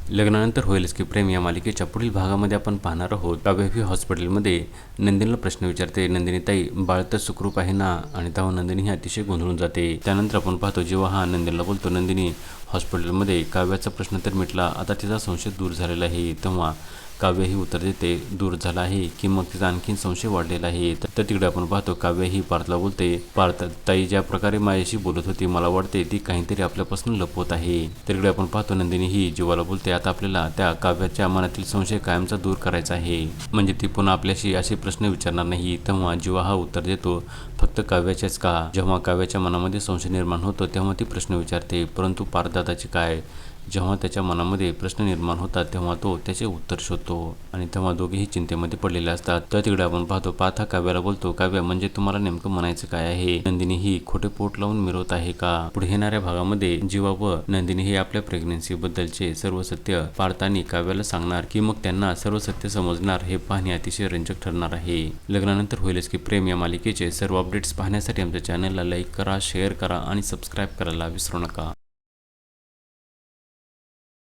लग्नानंतर होईलच की प्रेम या मालिकेच्या पुढील भागामध्ये आपण पाहणार आहोत. काव्य हॉस्पिटलमध्ये नंदिनीला प्रश्न विचारते. नंदिनी ताई, बाळ तर सुखरूप आहे ना? आणि तेव्हा नंदिनी ही अतिशय गोंधळून जाते. त्यानंतर आपण पाहतो जेव्हा हा नंदिनीला बोलतो, नंदिनी हॉस्पिटलमध्ये काव्याचा प्रश्न तर मिटला, आता तिचा संशय दूर झालेला आहे. तेव्हा काव्य ही उत्तर देते, दूर झाला आहे की मग तिचा आणखीन संशय वाढलेला आहे. तर तिकडे आपण पाहतो काव्य ही पार्थला बोलते, पार्थ ताई ज्या प्रकारे माझ्याशी बोलत होती, मला वाटते ती काहीतरी आपल्यापासून लपवत आहे. तिकडे आपण पाहतो नंदिनी ही जीवाला बोलते, आता आपल्याला त्या काव्याच्या मनातील संशय कायमचा दूर करायचा आहे, म्हणजे ती पुन्हा आपल्याशी असे प्रश्न विचारणार नाही. तेव्हा जीवा हा उत्तर देतो, फक्त काव्याचेच का? जेव्हा काव्याच्या मनामध्ये संशय निर्माण होतो तेव्हा ती प्रश्न विचारते, परंतु पार्थदादाचे काय? जेव्हा त्याच्या मनामध्ये प्रश्न निर्माण होतात तेव्हा तो त्याचे उत्तर शोधतो आणि तेव्हा दोघेही चिंतेमध्ये पडलेले असतात. तर तिकडे आपण पाहतो पार्थ काव्याला बोलतो, काव्य म्हणजे तुम्हाला नेमकं म्हणायचं काय आहे? नंदिनी ही खोटे पोट लावून मिरवत आहे का? पुढे येणाऱ्या भागामध्ये जीवा व नंदिनी हे आपल्या प्रेग्नन्सी बद्दलचे सर्व सत्य पार्थ आणि काव्याला सांगणार की मग त्यांना सर्व सत्य समजणार, हे पाहणे अतिशय रंजक ठरणार आहे. लग्नानंतर होईलच की प्रेम या मालिकेचे सर्व अपडेट्स पाहण्यासाठी आमच्या चॅनलला लाईक करा, शेअर करा आणि सबस्क्राईब करायला विसरू नका.